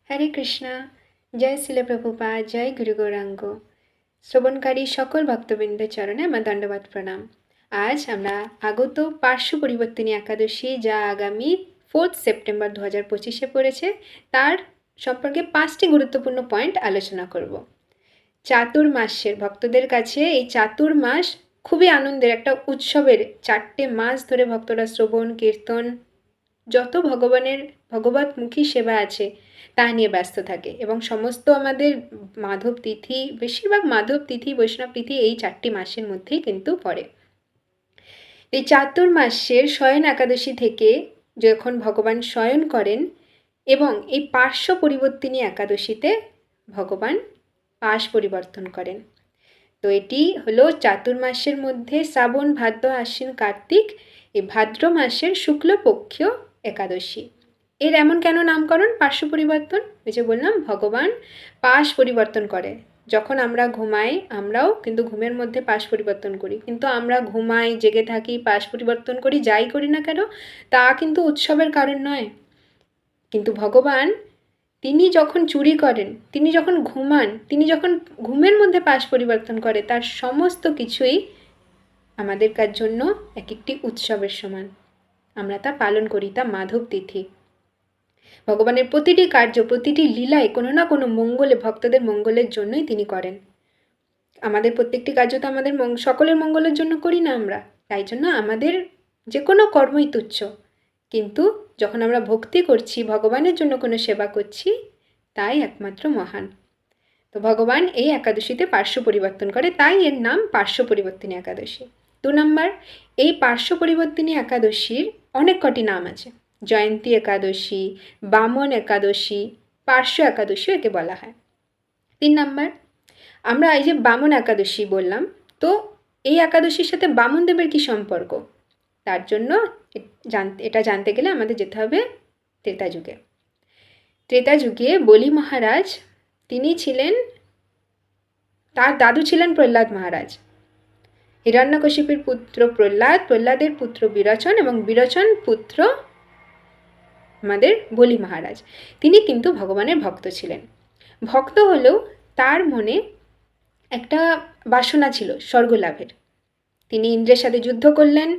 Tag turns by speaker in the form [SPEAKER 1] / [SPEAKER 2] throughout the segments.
[SPEAKER 1] হরে কৃষ্ণা। জয় শিল প্রভুপাদ, জয় গুরু গৌরাঙ্গ। শ্রবণকারী সকল ভক্তবৃন্দের চরণে আমার দণ্ডবাদ প্রণাম। আজ আমরা আগত পার্শ্ব পরিবর্তনী একাদশী, যা আগামী 4 সেপ্টেম্বর 2025 পড়েছে, তার সম্পর্কে 5টি গুরুত্বপূর্ণ পয়েন্ট আলোচনা করব। চাতুর্মাসের ভক্তদের কাছে এই চাতুর্মাস খুবই আনন্দের, একটা উৎসবের। 4টে মাস ধরে ভক্তরা শ্রবণ কীর্তন, যত ভগবতমুখী সেবা আছে তা নিয়ে ব্যস্ত থাকে, এবং সমস্ত আমাদের মাধব তিথি, বেশিরভাগ মাধব তিথি, বৈষ্ণব তিথি এই 4টি মাসের মধ্যেই কিন্তু পড়ে। এই চাতুর্মাসের শয়ন একাদশী থেকে যখন ভগবান শয়ন করেন, এবং এই পার্শ্ব পরিবর্তিনী একাদশীতে ভগবান পাশ পরিবর্তন করেন। তো এটি হলো চাতুর্মাসের মধ্যে শ্রাবণ, ভাদ্র, আশ্বিন, কার্তিক, এই ভাদ্র মাসের শুক্লপক্ষীয় একাদশী। এর এমন কেন নামকরণ? পার্শ্ব পরিবর্তন। ওই যে বললাম, ভগবান পাশ পরিবর্তন করে। যখন আমরা ঘুমাই, আমরাও কিন্তু ঘুমের মধ্যে পাশ পরিবর্তন করি, কিন্তু আমরা ঘুমাই, জেগে থাকি, পাশ পরিবর্তন করি, যাই করি না কেন, তা কিন্তু উৎসবের কারণ নয়। কিন্তু ভগবান, তিনি যখন চুরি করেন, তিনি যখন ঘুমান, তিনি যখন ঘুমের মধ্যে পাশ পরিবর্তন করে, তার সমস্ত কিছুই আমাদের জন্য এক একটি উৎসবের সমান। আমরা তা পালন করি, তা মাধব তিথি। ভগবানের প্রতিটি কার্য, প্রতিটি লীলায় কোনো না কোনো মঙ্গলে, ভক্তদের মঙ্গলের জন্যই তিনি করেন। আমাদের প্রত্যেকটি কার্য তো আমাদের সকলের মঙ্গলের জন্য করি না আমরা, তাই জন্য আমাদের যে কোনো কর্মই তুচ্ছ। কিন্তু যখন আমরা ভক্তি করছি, ভগবানের জন্য কোনো সেবা করছি, তাই একমাত্র মহান। তো ভগবান এই একাদশীতে পার্শ্ব পরিবর্তন করে, তাই এর নাম পার্শ্ব পরিবর্তিনী একাদশী। 2 নম্বর, এই পার্শ্ব পরিবর্তিনী একাদশীর অনেক কটি নাম আছে। জয়ন্তী একাদশী, বামন একাদশী, পার্শ্ব একাদশী একে বলা হয়। 3 নম্বর, আমরা এই যে বামন একাদশী বললাম, তো এই একাদশীর সাথে বামন দেবের কি সম্পর্ক? তার জন্য এটা জানতে গেলে আমাদের যেতে হবে ত্রেতা যুগে। ত্রেতা যুগে বলি মহারাজ, তিনি ছিলেন, তার দাদু ছিলেন প্রহ্লাদ মহারাজ। হিরণ্যকশিপুর পুত্র প্রহ্লাদ, প্রহ্লাদের পুত্র বিরোচন, এবং বিরোচন পুত্র আমাদের বলি মহারাজ। তিনি কিন্তু ভগবানের ভক্ত ছিলেন। ভক্ত হলেও তার মনে একটা বাসনা ছিল স্বর্গ লাভের। তিনি ইন্দ্রের সাথে যুদ্ধ করলেন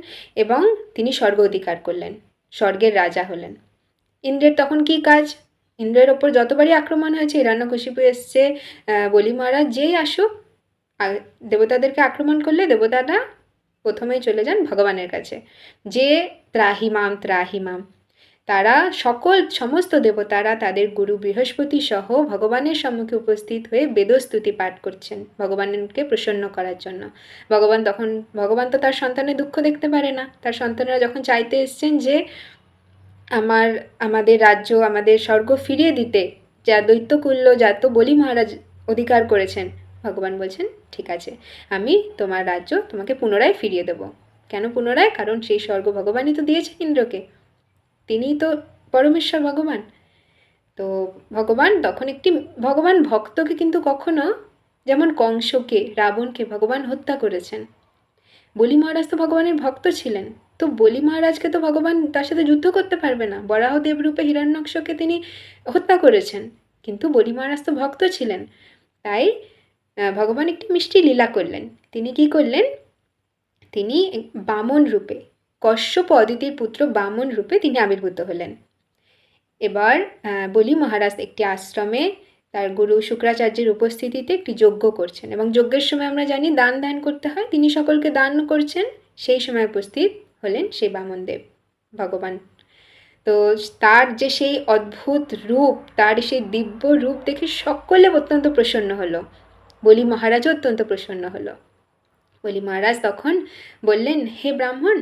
[SPEAKER 1] এবং তিনি স্বর্গ অধিকার করলেন, স্বর্গের রাজা হলেন। ইন্দ্রের তখন কি কাজ? ইন্দ্রের ওপর যতবারই আক্রমণ হয়েছে, হিরণ্যকশিপু এসছে, বলি মহারাজ যেই আসুক, দেবতাদেরকে আক্রমণ করলে দেবতারা প্রথমেই চলে যান ভগবানের কাছে, যে ত্রাহিমাম ত্রাহিমাম। তারা সমস্ত দেবতারা তাদের গুরু বৃহস্পতি সহ ভগবানের সম্মুখে উপস্থিত হয়ে বেদস্তুতি পাঠ করছেন ভগবানকে প্রসন্ন করার জন্য। ভগবান তো তার সন্তানের দুঃখ দেখতে পারে না। তার সন্তানরা যখন চাইতে এসছেন যে আমাদের রাজ্য, আমাদের স্বর্গ ফিরিয়ে দিতে, যা দৈত্যকুল্য, যা তো বলি মহারাজ অধিকার করেছেন, ভগবান বলছেন ঠিক আছে, আমি তোমার রাজ্য তোমাকে পুনরায় ফিরিয়ে দেব। কেন পুনরায়? কারণ সেই স্বর্গ ভগবানই তো দিয়েছেন ইন্দ্রকে, তিনিই তো পরমেশ্বর ভগবান। তো ভগবান ভক্তকে কিন্তু কখনো, যেমন কংসকে, রাবণকে ভগবান হত্যা করেছেন, বলি মহারাজ তো ভগবানের ভক্ত ছিলেন, তো বলি মহারাজকে তো ভগবান তার সাথে যুদ্ধ করতে পারবে না। বরাহদেব রূপে হিরণ্যকশকে তিনি হত্যা করেছেন, কিন্তু বলি মহারাজ তো ভক্ত ছিলেন। তাই ভগবান একটি মিষ্টি লীলা করলেন। তিনি কি করলেন? তিনি বামন রূপে, কশ্যপ অদিতির পুত্র বামন রূপে তিনি আবির্ভূত হলেন। এবার বলি মহারাজ একটি আশ্রমে তার গুরু শুক্রাচার্যের উপস্থিতিতে একটি যজ্ঞ করছেন, এবং যজ্ঞের সময় আমরা জানি দান করতে হয়, তিনি সকলকে দান করছেন। সেই সময় উপস্থিত হলেন সেই বামনদেব ভগবান। তো তার যে সেই অদ্ভুত রূপ, তার সেই দিব্য রূপ দেখে সকলে অত্যন্ত প্রসন্ন হলো। বলি মহারাজও অত্যন্ত প্রসন্ন হলো। বলি মহারাজ তখন বললেন, হে ব্রাহ্মণ,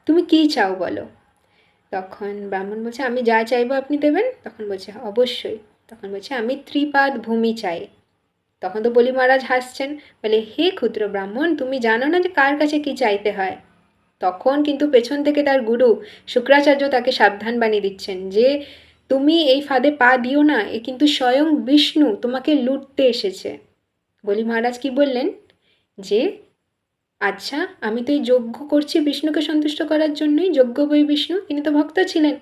[SPEAKER 1] তুমি কী চাও বলো। তখন ব্রাহ্মণ বলছে, আমি যা চাইবো আপনি দেবেন। তখন বলছে অবশ্যই। তখন বলছে, আমি ত্রিপাদ ভূমি চাই। তখন তো বলি মহারাজ হাসছেন, বলে, হে ক্ষুদ্র ব্রাহ্মণ, তুমি জানো না যে কার কাছে কি চাইতে হয়। তখন কিন্তু পেছন থেকে তার গুরু শুক্রাচার্য তাকে সাবধান বানিয়ে দিচ্ছেন যে তুমি এই ফাঁদে পা দিও না, এ কিন্তু স্বয়ং বিষ্ণু তোমাকে লুটতে এসেছে। বলি মহারাজ কি বললেন যে আচ্ছা, আমি তো এই যজ্ঞ করছি বিষ্ণুকে সন্তুষ্ট করার জন্যই, যজ্ঞ বই বিষ্ণু, তিনি তো ভক্ত ছিলেন।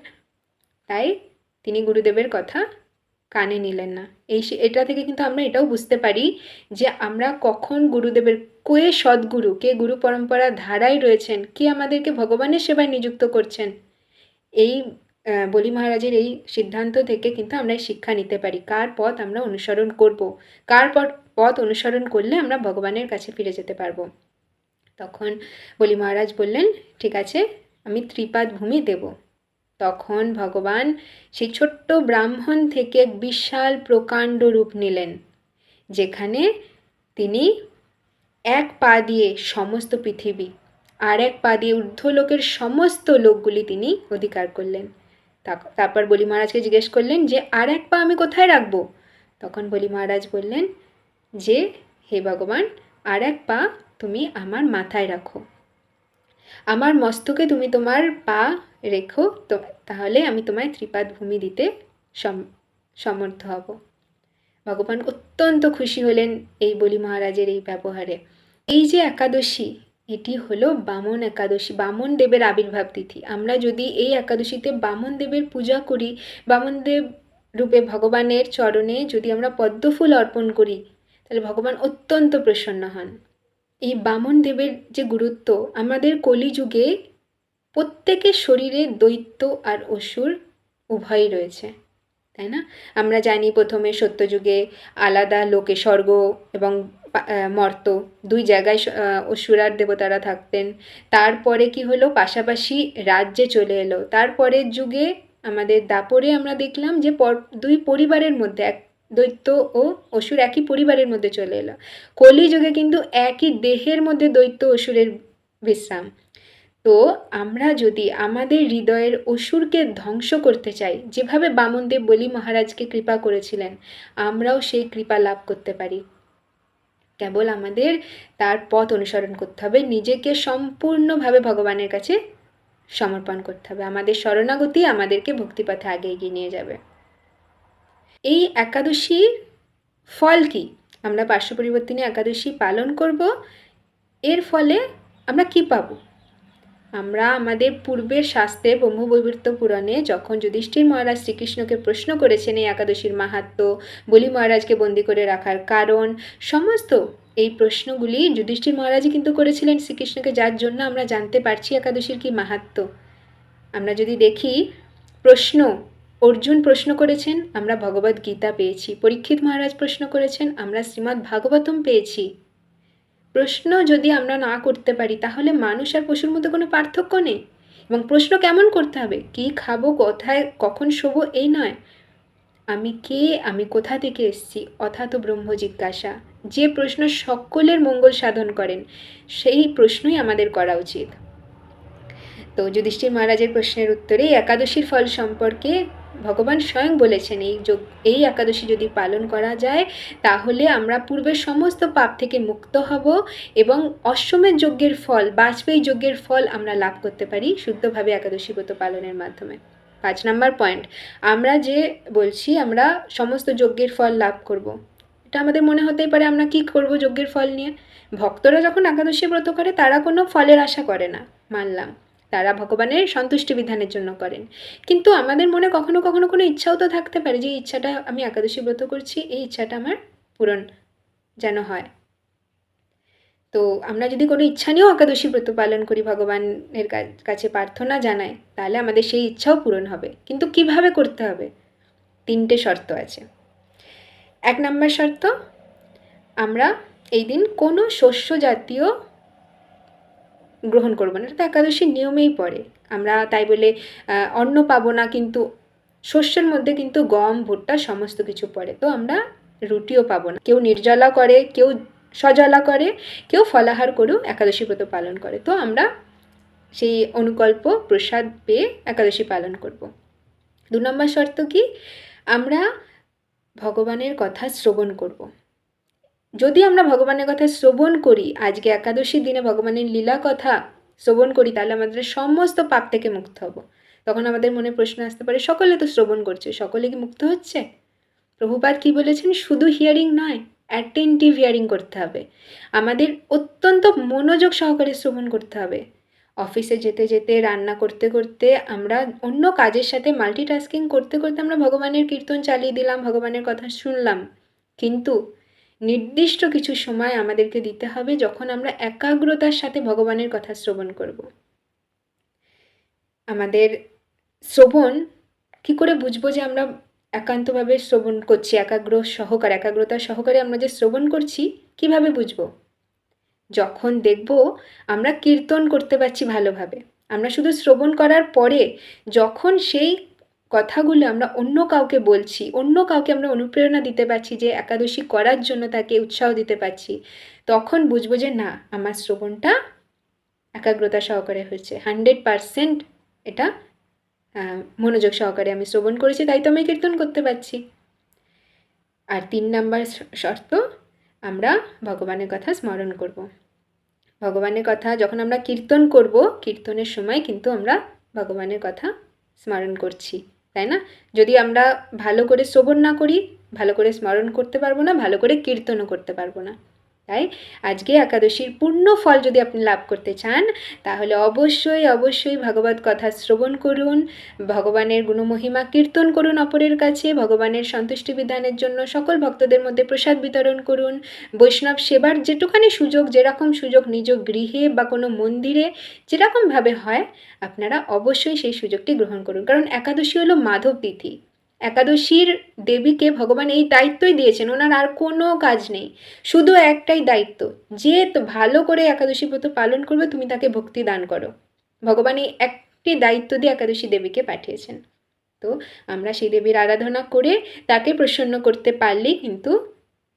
[SPEAKER 1] তাই তিনি গুরুদেবের কথা কানে নিলেন না। এটা থেকে কিন্তু আমরা এটাও বুঝতে পারি যে আমরা কখন গুরুদেবের কে সদ্গুরু, কে গুরু পরম্পরা ধারায় রয়েছেন, কে আমাদেরকে ভগবানের সেবায় নিযুক্ত করছেন, এই বলি মহারাজের এই সিদ্ধান্ত থেকে কিন্তু আমরা শিক্ষা নিতে পারি কার পথ আমরা অনুসরণ করব, কার পথ অনুসরণ করলে আমরা ভগবানের কাছে ফিরে যেতে পারবো। তখন বলি মহারাজ বললেন, ঠিক আছে, আমি ত্রিপাদ ভূমি দেব। তখন ভগবান সেই ছোট্ট ব্রাহ্মণ থেকে এক বিশাল প্রকাণ্ড রূপ নিলেন, যেখানে তিনি এক পা দিয়ে সমস্ত পৃথিবী আর এক পা দিয়ে ঊর্ধ্বলোকের সমস্ত লোকগুলি তিনি অধিকার করলেন। তারপর বলি মহারাজকে জিজ্ঞেস করলেন যে আর এক পা আমি কোথায় রাখবো? তখন বলি মহারাজ বললেন যে হে ভগবান, আর এক পা তুমি আমার মাথায় রাখো, আমার মস্তকে তুমি তোমার পা রেখো, তো তাহলে আমি তোমায় ত্রিপাদ ভূমি দিতে সমর্থ হব। ভগবান অত্যন্ত খুশি হলেন এই বলি মহারাজের এই ব্যবহারে। এই যে একাদশী, এটি হলো বামন একাদশী, বামন দেবের আবির্ভাব তিথি। আমরা যদি এই একাদশীতে বামন দেবের পূজা করি, বামন দেব রূপে ভগবানের চরণে যদি আমরা পদ্মফুল অর্পণ করি, তাহলে ভগবান অত্যন্ত প্রসন্ন হন। এই বামন দেবের যে গুরুত্ব, আমাদের কলিযুগে প্রত্যেকের শরীরে দৈত্য আর অসুর উভয়ই রয়েছে, তাই না? আমরা জানি প্রথমে সত্যযুগে আলাদা লোকে, স্বর্গ এবং মর্ত দুই জায়গায় অসুর আর দেবতারা থাকতেন। তারপরে কি হলো, পাশাপাশি রাজ্যে চলে এলো। তারপরের যুগে আমাদের দাপরে আমরা দেখলাম যে দুই পরিবারের মধ্যে, এক দৈত্য ও অসুর একই পরিবারের মধ্যে চলে এলো। কলিযুগে কিন্তু একই দেহের মধ্যে দৈত্য অসুরের বিশ্রাম। তো আমরা যদি আমাদের হৃদয়ের অসুরকে ধ্বংস করতে চাই, যেভাবে বামনদেব বলি মহারাজকে কৃপা করেছিলেন, আমরাও সেই কৃপা লাভ করতে পারি। কেবল আমাদের তার পথ অনুসরণ করতে হবে, নিজেকে সম্পূর্ণভাবে ভগবানের কাছে সমর্পণ করতে হবে। আমাদের শরণাগতি আমাদেরকে ভক্তিপথে আগে এগিয়ে নিয়ে যাবে। এই একাদশীর ফল কি? আমরা পার্শ্ব পরিবর্তিনী একাদশী পালন করব, এর ফলে আমরা কি পাবো? আমরা আমাদের পূর্বের শাস্ত্রে ব্রহ্মবৈবর্ত পুরাণে যখন যুধিষ্ঠির মহারাজ শ্রীকৃষ্ণকে প্রশ্ন করেছেন এই একাদশীর মাহাত্ম্য, বলি মহারাজকে বন্দি করে রাখার কারণ, সমস্ত এই প্রশ্নগুলি যুধিষ্ঠির মহারাজই কিন্তু করেছিলেন শ্রীকৃষ্ণকে, যার জন্য আমরা জানতে পারছি একাদশীর কি মাহাত্ম্য। আমরা যদি দেখি, প্রশ্ন অর্জুন প্রশ্ন করেছেন, আমরা ভগবদ গীতা পেয়েছি। পরীক্ষিত মহারাজ প্রশ্ন করেছেন, আমরা শ্রীমদ্ ভাগবতম পেয়েছি। প্রশ্ন যদি আমরা না করতে পারি, তাহলে মানুষ আর পশুর মধ্যে কোনো পার্থক্য নেই। এবং প্রশ্ন কেমন করতে হবে? কি খাবো, কোথায়, কখন শোবো, এই নয়। আমি কে, আমি কোথা থেকে এসেছি, অথাতো ব্রহ্ম জিজ্ঞাসা। যে প্রশ্ন সকলের মঙ্গল সাধন করেন, সেই প্রশ্নই আমাদের করা উচিত। তো যুধিষ্ঠির মহারাজের প্রশ্নের উত্তরে একাদশীর ফল সম্পর্কে ভগবান স্বয়ং বলেছেন, এই একাদশী যদি পালন করা যায়, তাহলে আমরা পূর্বের সমস্ত পাপ থেকে মুক্ত হব এবং অশ্বমেধ যজ্ঞের ফল, বাজপেয়ী যজ্ঞের ফল আমরা লাভ করতে পারি শুদ্ধভাবে একাদশী ব্রত পালনের মাধ্যমে। 5 নম্বর পয়েন্ট, আমরা যে বলছি আমরা সমস্ত যজ্ঞের ফল লাভ করব, এটা আমাদের মনে হতেই পারে আমরা কি করব যজ্ঞের ফল নিয়ে। ভক্তরা যখন একাদশী ব্রত করে, তারা কোনো ফলের আশা করে না, মানলাম, তারা ভগবানের সন্তুষ্টি বিধানের জন্য করেন। কিন্তু আমাদের মনে কখনো কখনো কোনো ইচ্ছাও তো থাকতে পারে যে ইচ্ছাটা, আমি একাদশী ব্রত করছি, এই ইচ্ছাটা আমার পূরণ যেন হয়। তো আমরা যদি কোনো ইচ্ছা নিয়েও একাদশী ব্রত পালন করি, ভগবানের কাছে প্রার্থনা জানাই, তাহলে আমাদের সেই ইচ্ছাও পূরণ হবে। কিন্তু কিভাবে করতে হবে? 3টে শর্ত আছে। 1 নম্বর শর্ত, আমরা এই দিন কোনো শস্য জাতীয় গ্রহণ করবো না। এটা তো একাদশীর নিয়মেই পড়ে। আমরা তাই বলে অন্ন পাবো না, কিন্তু শস্যের মধ্যে কিন্তু গম, ভুট্টা সমস্ত কিছু পড়ে, তো আমরা রুটিও পাবো না। কেউ নির্জলা করে, কেউ সজলা করে, কেউ ফলাহার করেও একাদশী ব্রত পালন করে। তো আমরা সেই অনুকল্প প্রসাদ পেয়ে একাদশী পালন করব। 2 নম্বর শর্ত কি? আমরা ভগবানের কথা শ্রবণ করব। যদি আমরা ভগবানের কথা শ্রবণ করি, আজকে একাদশীর দিনে ভগবানের লীলা কথা শ্রবণ করি, তাহলে আমাদের সমস্ত পাপ থেকে মুক্ত হব। তখন আমাদের মনে প্রশ্ন আসতে পারে, সকলে তো শ্রবণ করছে, সকলে কি মুক্ত হচ্ছে? প্রভুপাদ কি বলেছেন? শুধু হিয়ারিং নয়, অ্যাটেন্টিভ হিয়ারিং করতে হবে। আমাদের অত্যন্ত মনোযোগ সহকারে শ্রবণ করতে হবে। অফিসে যেতে যেতে, রান্না করতে করতে, আমরা অন্য কাজের সাথে মাল্টিটাস্কিং করতে করতে আমরা ভগবানের কীর্তন চালিয়ে দিলাম, ভগবানের কথা শুনলাম। কিন্তু নির্দিষ্ট কিছু সময় আমাদেরকে দিতে হবে যখন আমরা একাগ্রতার সাথে ভগবানের কথা শ্রবণ করব। আমাদের শ্রবণ কী করে বুঝবো যে আমরা একান্তভাবে শ্রবণ করছি, একাগ্রতা সহকারে আমরা যে শ্রবণ করছি, কিভাবে বুঝবো? যখন দেখব আমরা কীর্তন করতে পারছি ভালোভাবে, আমরা শুধু শ্রবণ করার পরে যখন সেই কথাগুলো আমরা অন্য কাউকে বলছি, অন্য কাউকে আমরা অনুপ্রেরণা দিতে পারছি, যে একাদশী করার জন্য তাকে উৎসাহ দিতে পারছি, তখন বুঝবো যে না, আমার শ্রবণটা একাগ্রতা সহকারে হয়েছে, 100% এটা মনোযোগ সহকারে আমি শ্রবণ করেছি, তাই তো আমি কীর্তন করতে পারছি। আর 3 নাম্বার শর্ত, আমরা ভগবানের কথা স্মরণ করব। ভগবানের কথা যখন আমরা কীর্তন করব, কীর্তনের সময় কিন্তু আমরা ভগবানের কথা স্মরণ করছি, তাই না? যদি আমরা ভালো করে শ্রবণ না করি, ভালো করে স্মরণ করতে পারবো না, ভালো করে কীর্তনও করতে পারবো না। তাই আজকে একাদশীর পূর্ণ ফল যদি আপনি লাভ করতে চান, তাহলে অবশ্যই ভগবত কথা শ্রবণ করুন, ভগবানের গুণমহিমা কীর্তন করুন অপরের কাছে, ভগবানের সন্তুষ্টি বিধানের জন্য সকল ভক্তদের মধ্যে প্রসাদ বিতরণ করুন, বৈষ্ণব সেবার যেটুখানি সুযোগ, যেরকম সুযোগ নিজ গৃহে বা কোনো মন্দিরে যেরকমভাবে হয়, আপনারা অবশ্যই সেই সুযোগটি গ্রহণ করুন। কারণ একাদশী হলো মাধব তিথি, একাদশীর দেবীকে ভগবান এই দায়িত্বই দিয়েছেন, ওনার আর কোনো কাজ নেই, শুধু একটাই দায়িত্ব, যে ভালো করে একাদশী ব্রত পালন করবে তুমি তাকে ভক্তি দান করো। ভগবান এই একটি দায়িত্ব দিয়ে একাদশী দেবীকে পাঠিয়েছেন। তো আমরা সেই দেবীর আরাধনা করে তাকে প্রসন্ন করতে পারলেই কিন্তু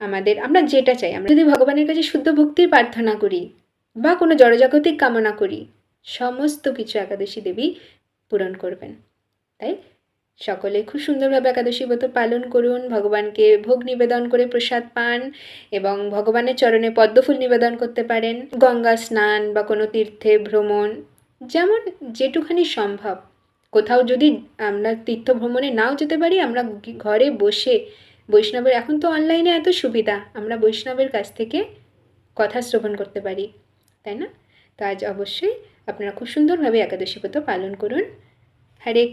[SPEAKER 1] আমরা যেটা চাই, আমরা যদি ভগবানের কাছে শুদ্ধ ভক্তির প্রার্থনা করি বা কোনো জড়জাগতিক কামনা করি, সমস্ত কিছু একাদশী দেবী পূরণ করবেন। তাই সকলে খুব সুন্দরভাবে একাদশী ব্রত পালন করুন, ভগবানকে ভোগ নিবেদন করে প্রসাদ পান এবং ভগবানের চরণে পদ্মফুল নিবেদন করতে পারেন। গঙ্গা স্নান বা কোনো তীর্থে ভ্রমণ, যেমন যেটুখানি সম্ভব, কোথাও যদি আমরা তীর্থ ভ্রমণে নাও যেতে পারি, আমরা ঘরে বসে বৈষ্ণবের, এখন তো অনলাইনে এত সুবিধা, আমরা বৈষ্ণবের কাছ থেকে কথা শ্রবণ করতে পারি, তাই না? তো আজ অবশ্যই আপনারা খুব সুন্দরভাবে একাদশী ব্রত পালন করুন। হরে কৃষ্ণ।